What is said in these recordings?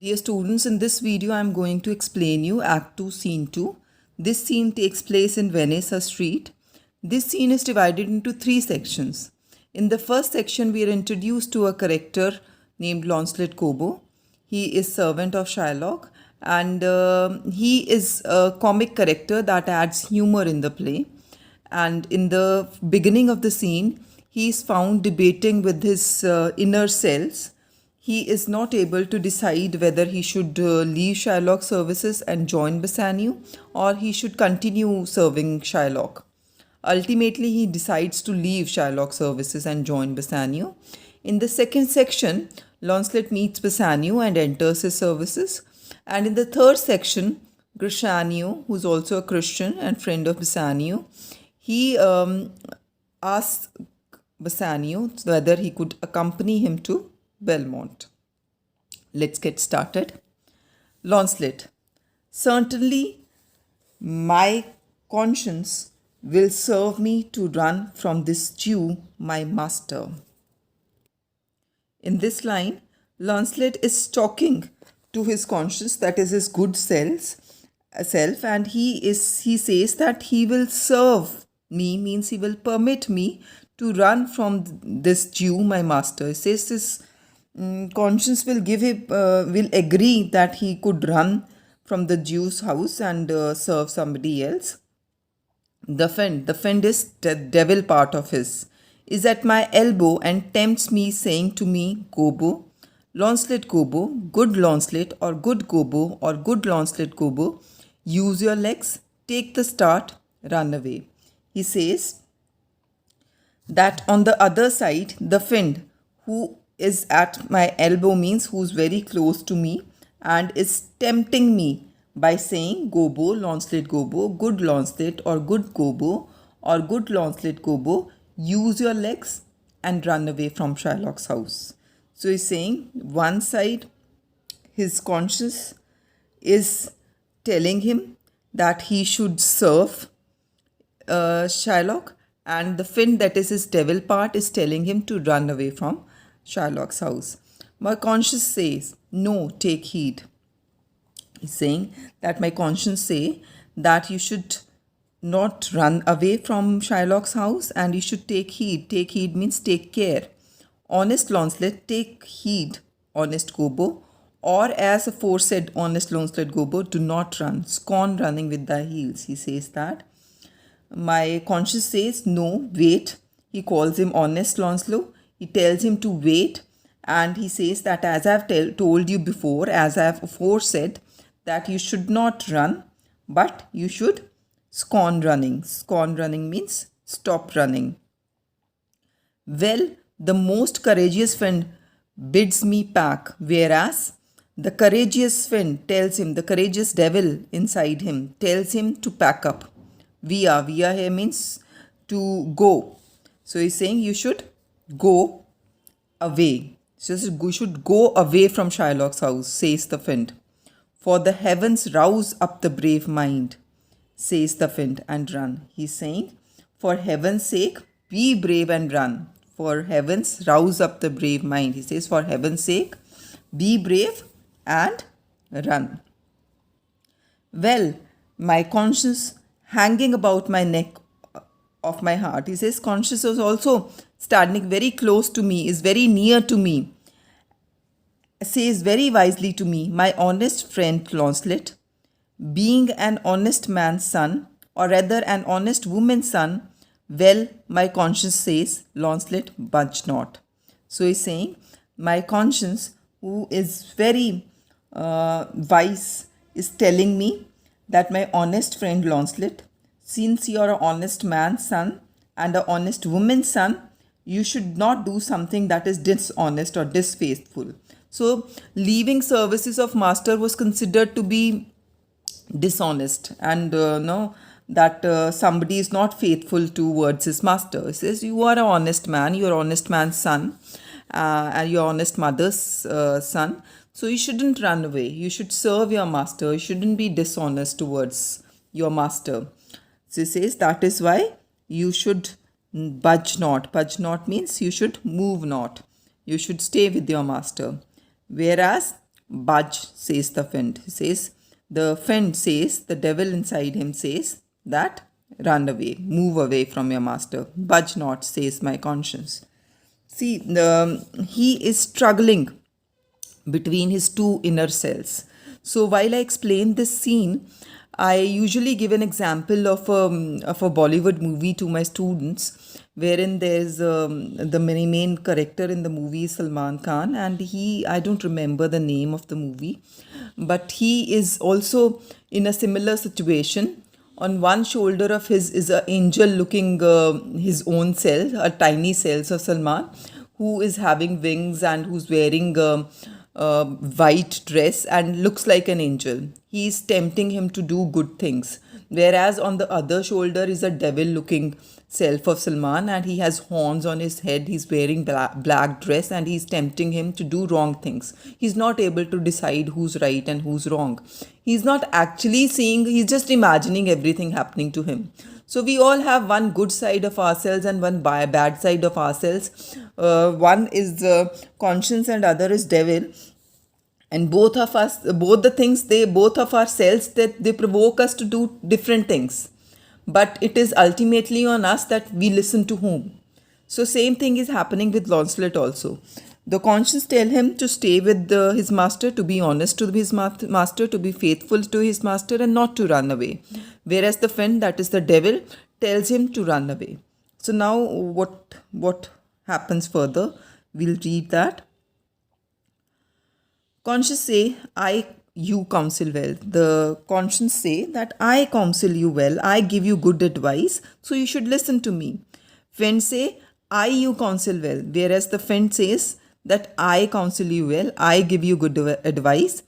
Dear students, in this video I am going to explain you Act 2 Scene 2. This scene takes place in Venice Street. This scene is divided into three sections. In the first section we are introduced to a character named Launcelot Cobo. He is servant of Shylock and he is a comic character that adds humor in the play. And in the beginning of the scene he is found debating with his inner selves. He is not able to decide whether he should leave Shylock's services and join Bassanio or he should continue serving Shylock. Ultimately, he decides to leave Shylock's services and join Bassanio. In the second section, Launcelot meets Bassanio and enters his services. And in the third section, Bassanio, who is also a Christian and friend of Bassanio, he asks Bassanio whether he could accompany him to Belmont. Let's get started. Launcelot, certainly my conscience will serve me to run from this Jew, my master. In this line, Launcelot is talking to his conscience, that is his good self, and he says that he will serve me, means he will permit me to run from this Jew, my master. He says his conscience will will agree that he could run from the Jew's house and serve somebody else. The friend is the devil part of his, is at my elbow and tempts me, saying to me, Gobo, Launcelot Gobo, good Launcelot, or good Gobo, or good Launcelot Gobo, use your legs, take the start, run away. He says that on the other side, the friend who is at my elbow, means who's very close to me and is tempting me by saying Gobo, Launcelot Gobo, good Launcelot, or good Gobo, or good Launcelot Gobo, use your legs and run away from Shylock's house. So he's saying one side his conscience is telling him that he should serve Shylock, and the friend, that is his devil part, is telling him to run away from Shylock's house. My conscience says, no, take heed. He's saying that my conscience say that you should not run away from Shylock's house and you should take heed. Take heed means take care. Honest Launcelot, take heed, honest Gobo, or as aforesaid, honest Launcelot Gobo, do not run. Scorn running with thy heels. He says that. My conscience says, no, wait. He calls him honest Launcelot. He tells him to wait, and he says that as I have told you before, as I have aforesaid, that you should not run, but you should scorn running. Scorn running means stop running. Well, the most courageous friend bids me pack, whereas the courageous friend tells him, the courageous devil inside him tells him to pack up. Via here means to go. So he's saying you should go away. So you should go away from Shylock's house, says the friend. For the heavens rouse up the brave mind, says the friend, and run. He's saying, for heaven's sake, be brave and run. For heavens rouse up the brave mind. He says, for heaven's sake, be brave and run. Well, my conscience hanging about my neck of my heart. He says conscience is also standing very close to me, is very near to me, says very wisely to me, my honest friend Launcelot, being an honest man's son, or rather an honest woman's son, well, my conscience says, Launcelot, budge not. So he's saying, my conscience, who is very wise, is telling me that my honest friend Launcelot, since you are an honest man's son and an honest woman's son, you should not do something that is dishonest or disfaithful. So leaving services of master was considered to be dishonest, and that somebody is not faithful towards his master. He says you are an honest man, you are an honest man's son, and your honest mother's son. So you shouldn't run away. You should serve your master. You shouldn't be dishonest towards your master. So he says that is why you should budge not. Budge not means you should move not. You should stay with your master. Whereas Budge, says the fiend. He says, the fiend says, the devil inside him says that run away, move away from your master. Budge not, says my conscience. See, he is struggling between his two inner selves. So while I explain this scene, I usually give an example of a Bollywood movie to my students, wherein there's the main character in the movie is Salman Khan, and I don't remember the name of the movie, but he is also in a similar situation. On one shoulder of his is an angel looking his own self, a tiny self of Salman, who is having wings and who's wearing white dress and looks like an angel. He is tempting him to do good things. Whereas on the other shoulder is a devil looking self of Salman, and he has horns on his head. He's wearing black dress and he's tempting him to do wrong things. He's not able to decide who's right and who's wrong. He's not actually seeing, he's just imagining everything happening to him. So we all have one good side of ourselves and one bad side of ourselves. One is conscience and other is devil. And both of us, both the things, both of ourselves, that they provoke us to do different things. But it is ultimately on us that we listen to whom. So same thing is happening with Lancelot also. The conscience tell him to stay with his master, to be honest to his master, to be faithful to his master, and not to run away. Whereas the fiend, that is the devil, tells him to run away. So now what happens further? We'll read that. Conscience say, you counsel well. The conscience say that I counsel you well. I give you good advice, so you should listen to me. Fiend say, you counsel well. Whereas the fiend says that I counsel you well. I give you good advice.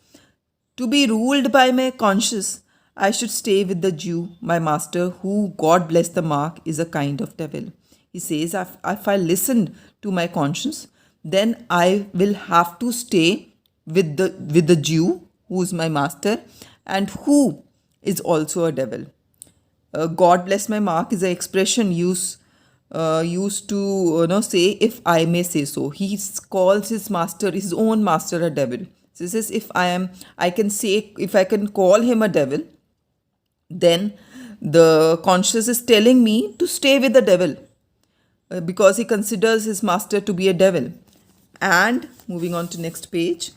To be ruled by my conscience, I should stay with the Jew, my master, who, God bless the mark, is a kind of devil. He says, if I listen to my conscience, then I will have to stay with the Jew, who is my master, and who is also a devil. God bless my mark is an expression used to say, if I may say so. He calls his master, his own master, a devil. So he says, if I can call him a devil, then the conscience is telling me to stay with the devil because he considers his master to be a devil. And moving on to next page,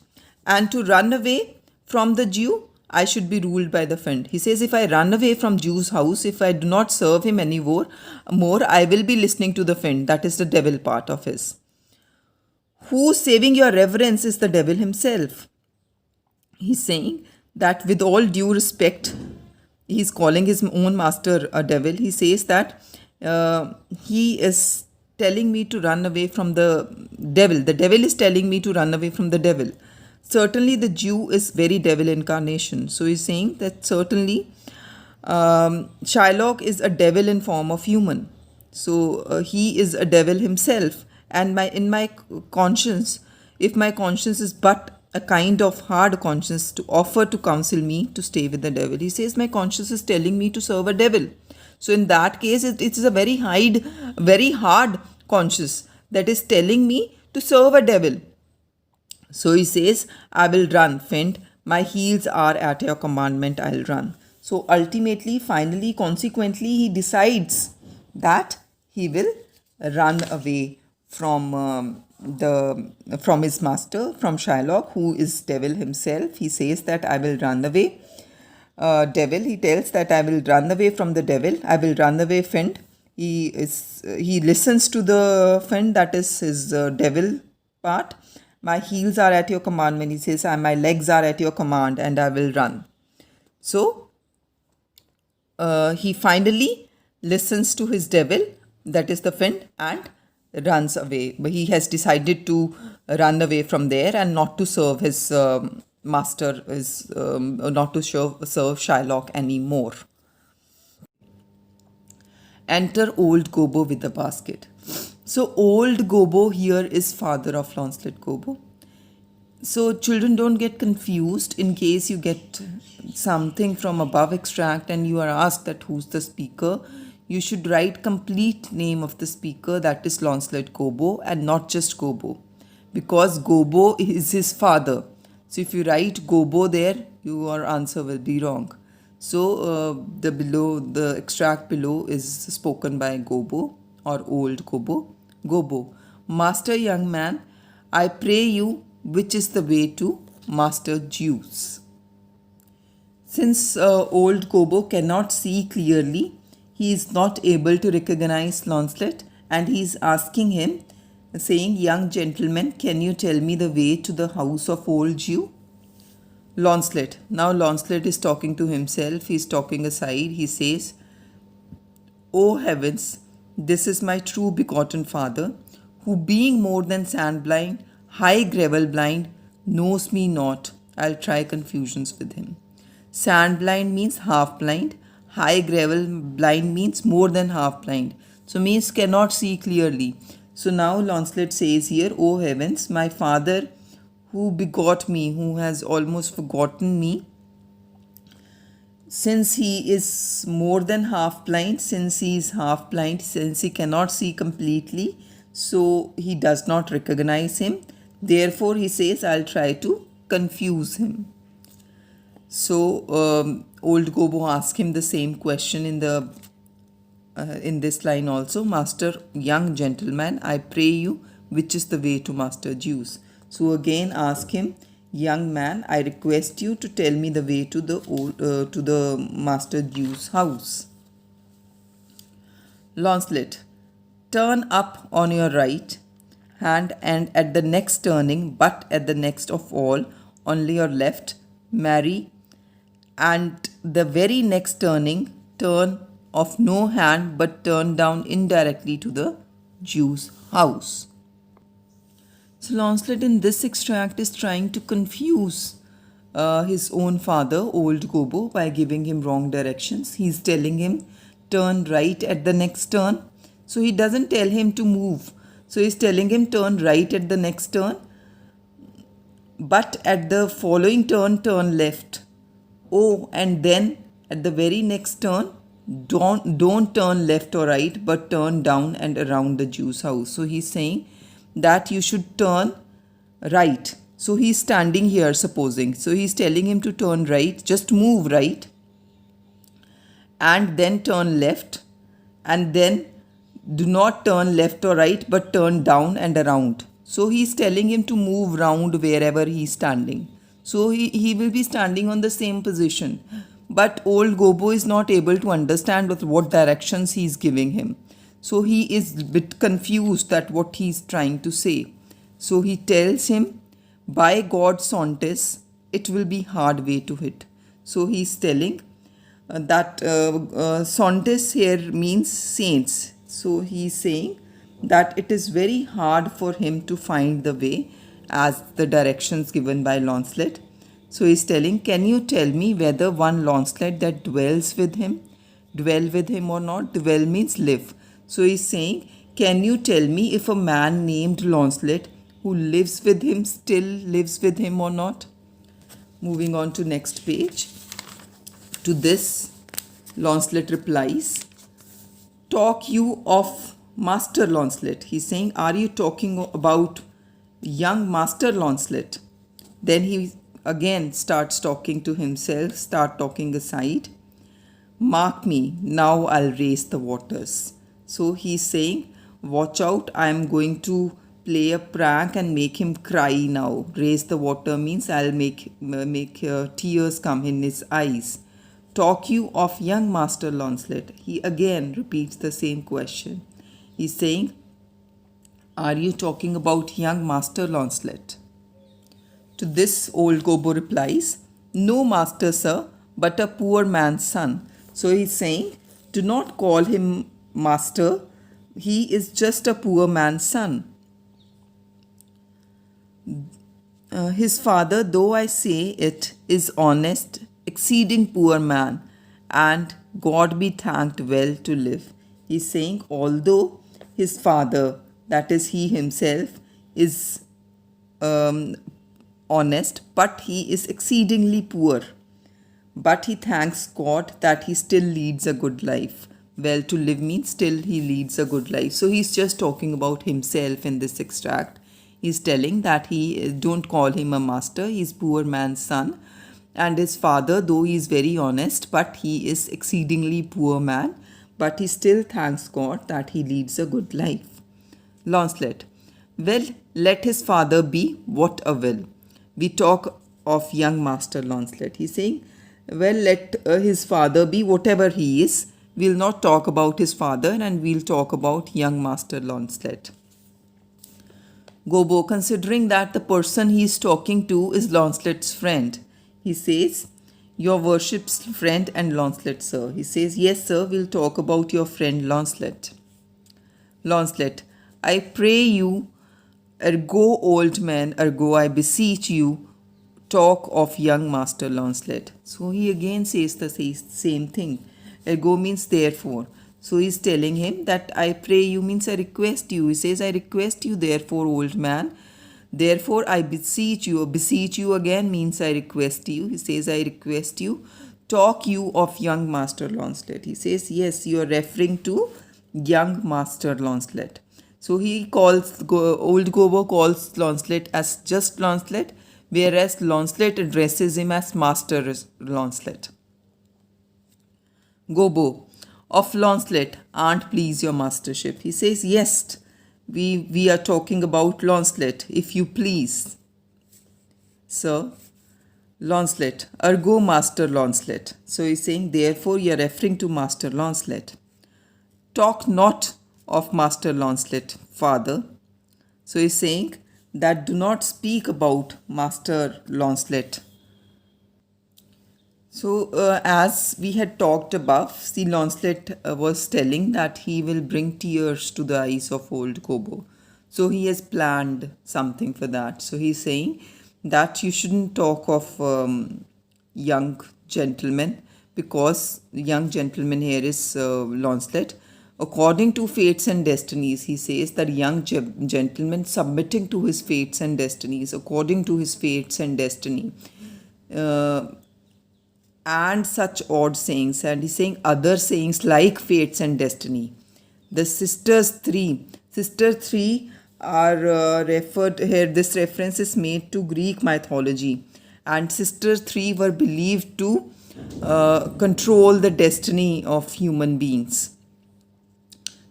and to run away from the Jew, I should be ruled by the fiend. He says, if I run away from Jew's house, if I do not serve him anymore, I will be listening to the fiend. That is the devil part of his. Who saving your reverence is the devil himself. He's saying that with all due respect, he's calling his own master a devil. He says that he is telling me to run away from the devil. The devil is telling me to run away from the devil. Certainly the Jew is very devil incarnation. So he's saying that certainly Shylock is a devil in form of human. So he is a devil himself. And in my conscience, if my conscience is but a kind of hard conscience to offer to counsel me to stay with the devil, he says my conscience is telling me to serve a devil. So in that case, it is a very hard conscience that is telling me to serve a devil. So he says, I will run, fiend. My heels are at your commandment, I'll run. So ultimately, finally, consequently, he decides that he will run away from his master, from Shylock, who is devil himself. He says that I will run away. Devil, he tells that I will run away from the devil. I will run away, fiend. He listens to the fiend, that is his devil part. My heels are at your commandment. He says, my legs are at your command, and I will run. So, he finally listens to his devil, that is the fiend, and runs away. But he has decided to run away from there and not to serve his master, not to serve Shylock anymore. Enter old Gobbo with the basket. So old Gobbo here is father of Lancelot Gobbo. So children, don't get confused in case you get something from above extract and you are asked that who's the speaker. You should write complete name of the speaker, that is Lancelot Gobbo, and not just Gobbo, because Gobbo is his father. So if you write gobo there, your answer will be wrong. So the extract below is spoken by Gobo or old Gobo. Gobo, Master young man, I pray you, which is the way to Master Juice? Since old Gobo cannot see clearly, he is not able to recognize Launcelot, and he is asking him, saying, young gentleman, can you tell me the way to the house of old Jew? Launcelot. Now Launcelot is talking to himself. He is talking aside. He says, O heavens, this is my true begotten father, who being more than sand blind, high gravel blind, knows me not. I'll try confusions with him. Sand blind means half blind. High gravel blind means more than half blind. So means cannot see clearly. So now Launcelot says here, O heavens, my father who begot me, who has almost forgotten me, since he is more than half blind, since he is half blind, since he cannot see completely, so he does not recognize him. Therefore, he says, I'll try to confuse him. So, old Gobo asked him the same question in this line also. Master, young gentleman, I pray you, which is the way to Master Juice? So again ask him, young man, I request you to tell me the way to the Master Jew's house. Launcelot, turn up on your right hand, and at the next turning, but at the next of all, only your left, marry, and the very next turning, turn of no hand, but turn down indirectly to the Jew's house. So Launcelot in this extract is trying to confuse his own father, old Gobo, by giving him wrong directions. He's telling him turn right at the next turn. So he doesn't tell him to move. So he's telling him turn right at the next turn, but at the following turn, turn left. Oh, and then at the very next turn, don't turn left or right, but turn down and around the Jew's house. So he's saying that you should turn right. So he's standing here, supposing. So he's telling him to turn right, just move right, and then turn left, and then do not turn left or right, but turn down and around. So he's telling him to move round wherever he's standing. So he will be standing on the same position. But old Gobo is not able to understand with what directions he's giving him. So he is a bit confused at what he's trying to say. So he tells him, by God, Sontes, it will be hard way to hit. So he's telling that Sontes here means saints. So he's saying that it is very hard for him to find the way as the directions given by Launcelot. So he's telling, can you tell me whether one Launcelot that dwell with him or not? Dwell means live. So he's saying, can you tell me if a man named Launcelot who lives with him still lives with him or not? Moving on to next page. To this, Launcelot replies, talk you of Master Launcelot. He's saying, are you talking about young Master Launcelot? Then he again starts talking to himself, start talking aside. Mark me, now I'll raise the waters. So he's saying, watch out, I'm going to play a prank and make him cry now. Raise the water means I'll make tears come in his eyes. Talk you of young Master Launcelot? He again repeats the same question. He's saying, are you talking about young Master Launcelot? To this, old Gobo replies, no master, sir, but a poor man's son. So he's saying, do not call him master. He is just a poor man's son. His father, though I say it, is honest, exceeding poor man, and God be thanked well to live. He's saying, although his father, that is he himself, is honest, but he is exceedingly poor. But he thanks God that he still leads a good life. Well, to live means still he leads a good life. So he's just talking about himself in this extract. He's telling that he don't call him a master. He's poor man's son, and his father, though he is very honest, but he is exceedingly poor man. But he still thanks God that he leads a good life. Launcelot. Well, let his father be what a will. We talk of young Master Launcelot. He's saying, well, let his father be whatever he is. We'll not talk about his father, and we'll talk about young Master Launcelot. Gobbo, considering that the person he is talking to is Launcelot's friend, he says, your worship's friend and Launcelot, sir. He says, yes, sir, we'll talk about your friend Launcelot. Launcelot, I pray you, ergo old man, ergo I beseech you, talk of young Master Launcelot. So he again says the same thing. Ergo means therefore. So he's telling him that I pray you means I request you. He says, I request you therefore, old man. Therefore I beseech you. Beseech you again means I request you. He says, I request you. Talk you of young Master Launcelot. He says, yes, you are referring to young Master Launcelot. So he calls, old Gobbo calls Launcelot as just Launcelot, whereas Launcelot addresses him as Master Launcelot. Gobbo, of Launcelot, an't please your mastership. He says, yes, we are talking about Launcelot, if you please. Sir, Launcelot, ergo Master Launcelot. So he's saying, therefore you are referring to Master Launcelot. Talk not of Master Launcelot, father. So he's saying that do not speak about Master Launcelot. So as we had talked above, see, Launcelot was telling that he will bring tears to the eyes of old Gobbo. So he has planned something for that. So he's saying that you shouldn't talk of young gentlemen, because young gentleman here is Launcelot. According to fates and destinies, he says that young gentleman submitting to his fates and destinies, according to his fates and destiny. And such odd sayings, and he's saying other sayings like fates and destiny. The sisters three are referred here. This reference is made to Greek mythology, and sisters three were believed to control the destiny of human beings.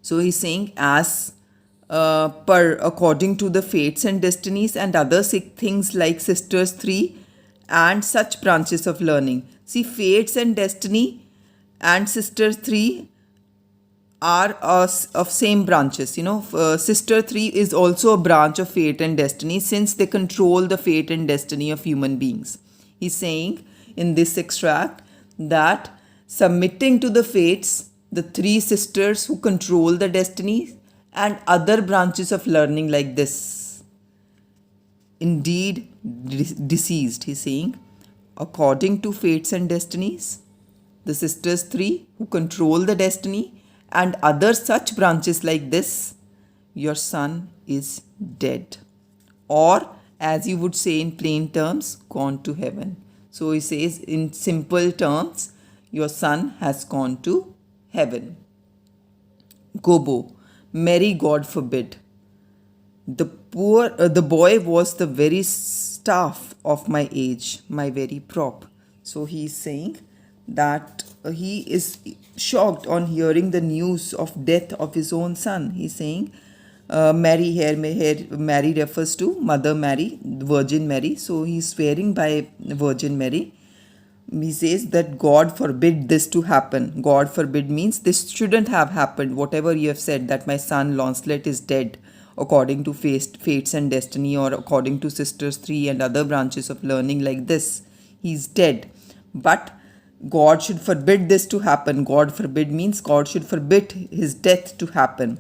So he's saying as according to the fates and destinies, and other things like sisters three and such branches of learning. See, fates and destiny and sisters three are of same branches. Sister three is also a branch of fate and destiny, since they control the fate and destiny of human beings. He's saying in this extract that submitting to the fates, the three sisters who control the destiny, and other branches of learning like this, indeed deceased. He's saying, according to fates and destinies, the sisters three who control the destiny, and other such branches like this, your son is dead. Or, as you would say in plain terms, gone to heaven. So he says in simple terms, your son has gone to heaven. Gobbo, Mary God forbid. The boy was the very staff of my age, my very prop. So he is saying that he is shocked on hearing the news of death of his own son. He's saying Mary here, Mary refers to Mother Mary, Virgin Mary. So he's swearing by Virgin Mary. He says that God forbid this to happen. God forbid means this shouldn't have happened. Whatever you have said, that my son Launcelot is dead, according to fates and destiny, or according to sisters three and other branches of learning like this, he's dead. But God should forbid this to happen. God forbid means God should forbid his death to happen,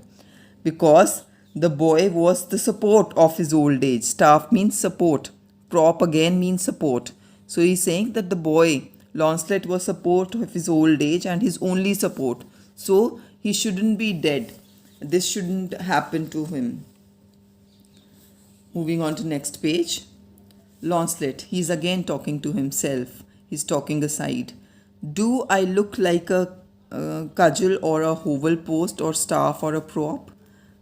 because the boy was the support of his old age. Staff means support. Prop again means support. So he's saying that the boy Launcelot was support of his old age and his only support. So he shouldn't be dead. This shouldn't happen to him. Moving on to next page. Launcelot, he's again talking to himself. He's talking aside. Do I look like a cudgel or a hovel post or staff or a prop?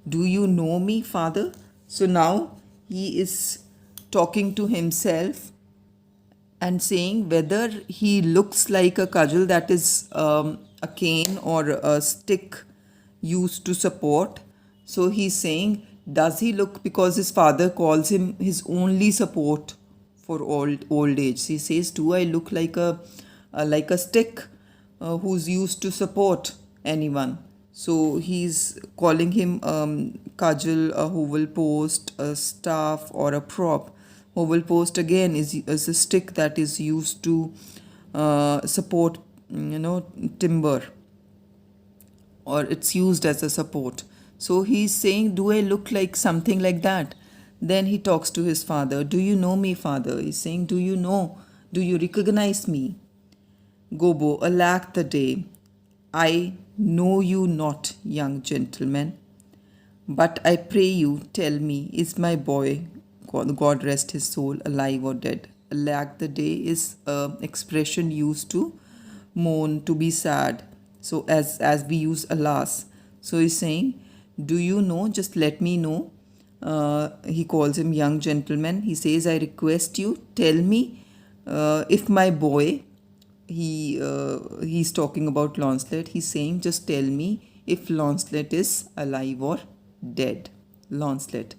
Do you know me, father? So now he is talking to himself and saying whether he looks like a cudgel, that is a cane or a stick used to support. So he's saying, does he look, because his father calls him his only support for old age. He says, do I look like a stick who's used to support anyone? So he's calling him cudgel, a hovel post, a staff, or a prop. Hovel post again is a stick that is used to support, timber, or it's used as a support. So he's saying, do I look like something like that? Then he talks to his father. Do you know me, father? He's saying, do you know? Do you recognize me? Gobo, alack the day. I know you not, young gentleman. But I pray you, tell me, is my boy, God rest his soul, alive or dead? Alack the day is an expression used to mourn, to be sad. So as we use alas. So he's saying, do you know? Just let me know. He calls him young gentleman. He says, I request you, tell me if my boy, he's talking about Launcelot. He's saying, just tell me if Launcelot is alive or dead. Launcelot,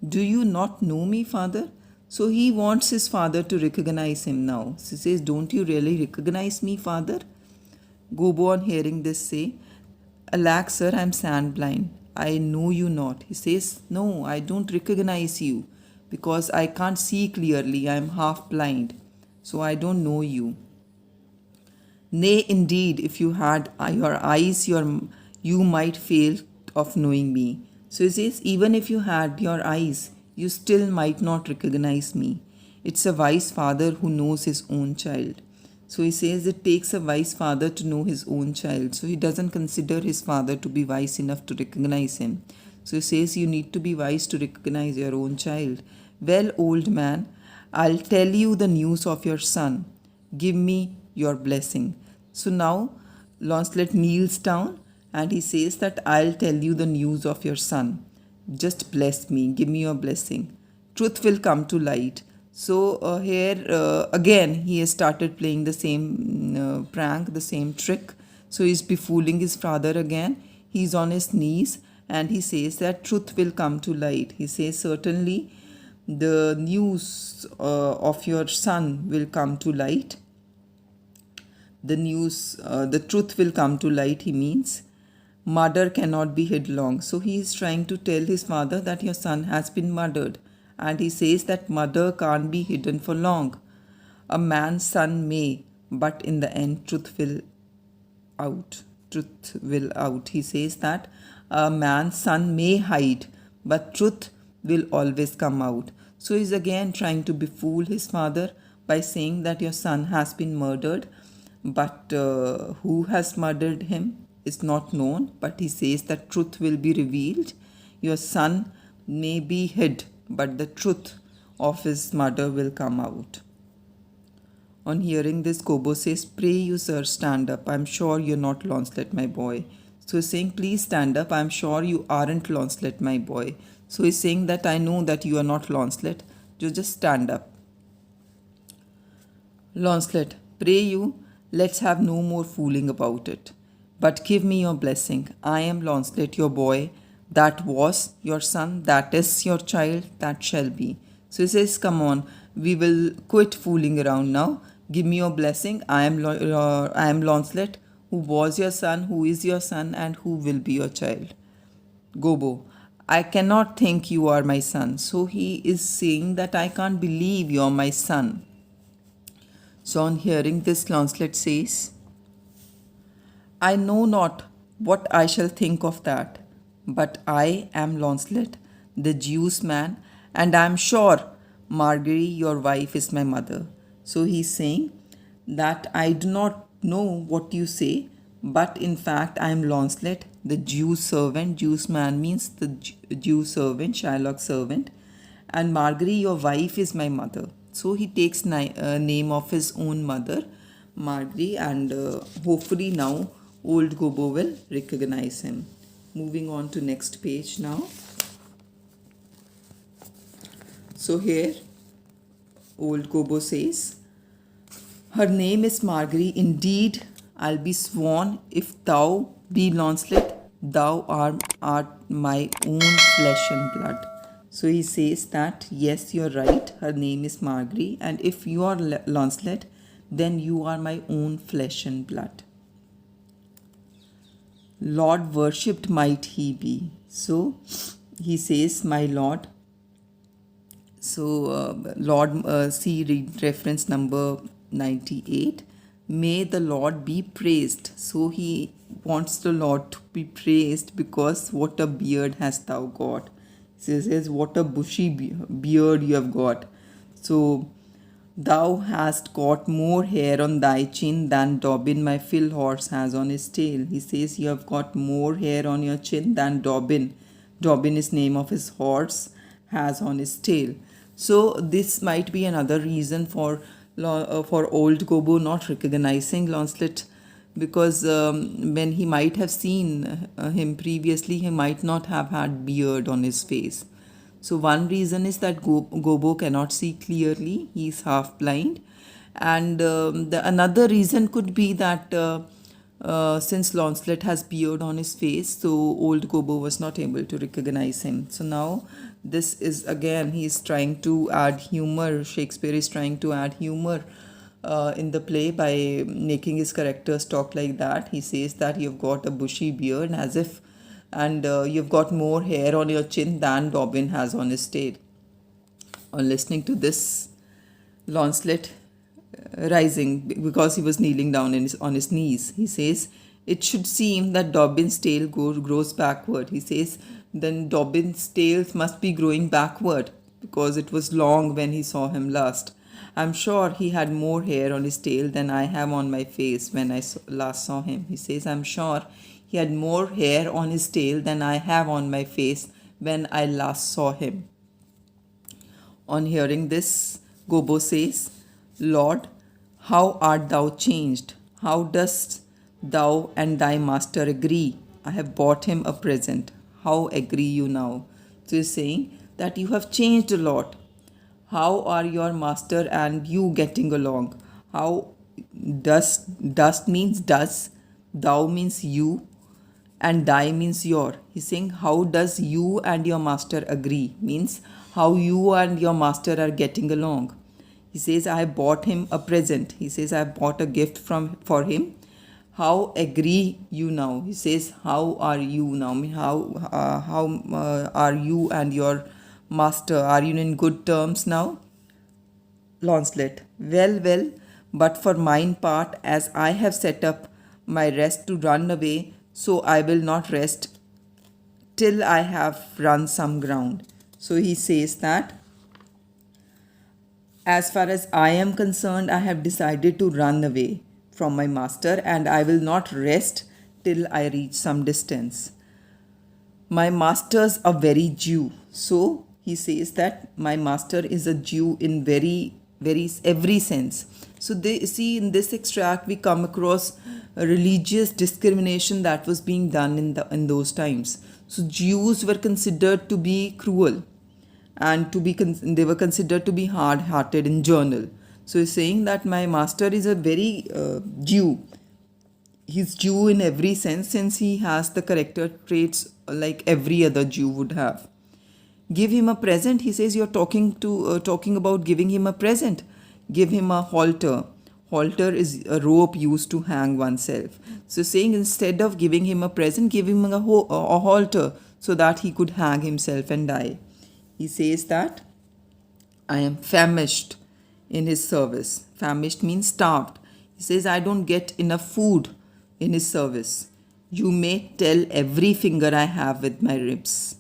do you not know me, father? So he wants his father to recognize him now. So he says, don't you really recognize me, father? Gobo, on hearing this, say, alack, sir, I am sand blind. I know you not. He says, no, I don't recognize you because I can't see clearly. I am half blind. So I don't know you. Nay, indeed, if you had your eyes, you might fail of knowing me. So he says, even if you had your eyes, you still might not recognize me. It's a wise father who knows his own child. So he says it takes a wise father to know his own child. So he doesn't consider his father to be wise enough to recognize him. So he says you need to be wise to recognize your own child. Well, old man, I'll tell you the news of your son. Give me your blessing. So now Launcelot kneels down and he says that I'll tell you the news of your son. Just bless me, give me your blessing. Truth will come to light. So here again he has started playing the same prank, the same trick. So he's befooling his father again. He's on his knees and he says that truth will come to light. He says certainly the news of your son will come to light. The truth will come to light, he means. Murder cannot be hid long. So he is trying to tell his father that your son has been murdered. And he says that murder can't be hidden for long. A man's son may, but in the end truth will out. Truth will out. He says that a man's son may hide, but truth will always come out. So he's again trying to befool his father by saying that your son has been murdered, but who has murdered him is not known, but he says that truth will be revealed. Your son may be hid, but the truth of his murder will come out. On hearing this, Kobo says, pray you, sir, stand up. I'm sure you're not Launcelot, my boy. So he's saying, please stand up. I'm sure you aren't Launcelot, my boy. So he's saying that I know that you are not Launcelot. You just stand up. Launcelot, pray you, let's have no more fooling about it. But give me your blessing. I am Launcelot, your boy. That was your son. That is your child. That shall be. So he says, come on, we will quit fooling around now. Give me your blessing. I am Launcelot, who was your son, who is your son, and who will be your child. Gobo, I cannot think you are my son. So he is saying that I can't believe you are my son. So on hearing this, Launcelot says, I know not what I shall think of that, but I am Launcelot, the Jew's man, and I am sure Margery, your wife, is my mother. So he's saying that I do not know what you say, but in fact I am Launcelot, the Jew servant. Jew's man means the Jew servant, Shylock's servant, and Margery, your wife, is my mother. So he takes name of his own mother, Margery, and hopefully now old Gobo will recognize him. Moving on to next page now. So here, old Gobo says, her name is Margery. Indeed, I'll be sworn if thou be Launcelot, thou art my own flesh and blood. So he says that, yes, you're right, her name is Margery, and if you are Launcelot, then you are my own flesh and blood. Lord worshipped might he be. So he says, my Lord. So, Lord, see reference number 98. May the Lord be praised. So he wants the Lord to be praised because what a beard hast thou got. So he says, what a bushy beard you have got. So, thou hast got more hair on thy chin than Dobbin, my Phil horse, has on his tail. He says, you have got more hair on your chin than Dobbin. Dobbin is name of his horse, has on his tail. So this might be another reason for old Gobo not recognizing Launcelot, because when he might have seen him previously, he might not have had beard on his face. So one reason is that Gobo cannot see clearly; he is half blind, and another reason could be that since Launcelot has beard on his face, so old Gobo was not able to recognize him. So now this is again, he is trying to add humor. Shakespeare is trying to add humor in the play by making his characters talk like that. He says that you've got a bushy beard, as if, and you've got more hair on your chin than Dobbin has on his tail. On listening to this, Launcelot rising because he was kneeling down on his knees. He says, it should seem that Dobbin's tail grows backward. He says, then Dobbin's tail must be growing backward because it was long when he saw him last. I'm sure he had more hair on his tail than I have on my face when I last saw him. He says, I'm sure he had more hair on his tail than I have on my face when I last saw him. On hearing this, Gobo says, Lord, how art thou changed? How dost thou and thy master agree? I have bought him a present. How agree you now? So he's saying that you have changed a lot. How are your master and you getting along? How dust means does, thou means you, and thy means your. He's saying, how does you and your master agree? Means how you and your master are getting along. He says, I have bought him a present. He says, I have bought a gift for him. How agree you now? He says, how are you now? How are you and your master? Are you in good terms now? Launcelot, well, but for mine part, as I have set up my rest to run away, so I will not rest till I have run some ground. So he says that, as far as I am concerned, I have decided to run away from my master and I will not rest till I reach some distance. My master's a very Jew. So he says that my master is a Jew in very every sense. So they see in this extract we come across a religious discrimination that was being done in those times. So Jews were considered to be cruel, and they were considered to be hard-hearted in general. So he's saying that my master is a very Jew. He's Jew in every sense, since he has the character traits like every other Jew would have. Give him a present. He says, you're talking about giving him a present. Give him a halter. Halter is a rope used to hang oneself. So saying, instead of giving him a present, give him a halter so that he could hang himself and die. He says that I am famished in his service. Famished means starved. He says, I don't get enough food in his service. You may tell every finger I have with my ribs.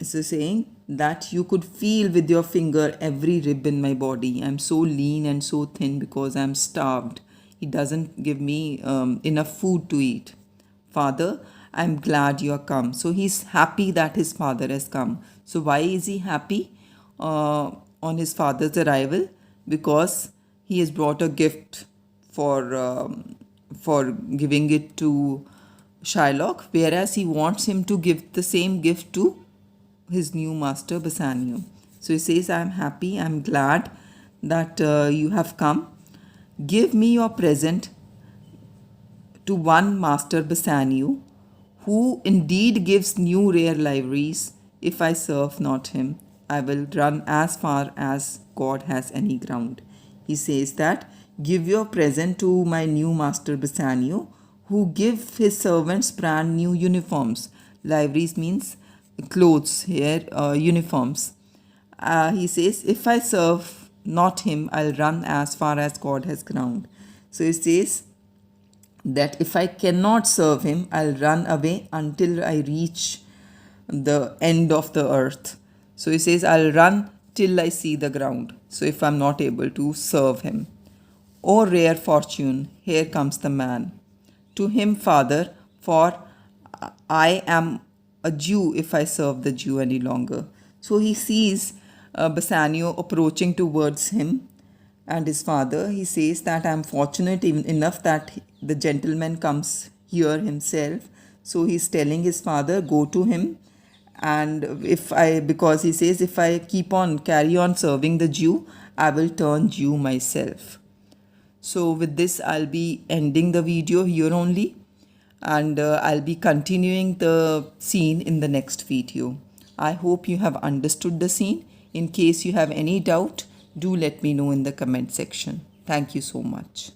So saying that you could feel with your finger every rib in my body. I'm so lean and so thin because I'm starved. He doesn't give me enough food to eat. Father, I'm glad you are come. So he's happy that his father has come. So why is he happy on his father's arrival? Because he has brought a gift for giving it to Shylock, whereas he wants him to give the same gift to his new master Bassanio. So he says, I am happy, I am glad that you have come. Give me your present to one Master Bassanio, who indeed gives new rare liveries. If I serve not him, I will run as far as God has any ground. He says that, give your present to my new Master Bassanio, who give his servants brand new uniforms. Liveries means clothes here, uniforms. He says, if I serve not him, I'll run as far as God has ground. So he says that if I cannot serve him, I'll run away until I reach the end of the earth. So he says, I'll run till I see the ground. So if I'm not able to serve him. O rare fortune, here comes the man. To him, Father, for I am a Jew if I serve the Jew any longer. So he sees Bassanio approaching towards him and his father. He says that I am fortunate enough that the gentleman comes here himself. So he's telling his father, go to him. And because he says, if I carry on serving the Jew, I will turn Jew myself. So with this, I'll be ending the video here only, and I'll be continuing the scene in the next video. I hope you have understood the scene. In case you have any doubt, do let me know in the comment section. Thank you so much.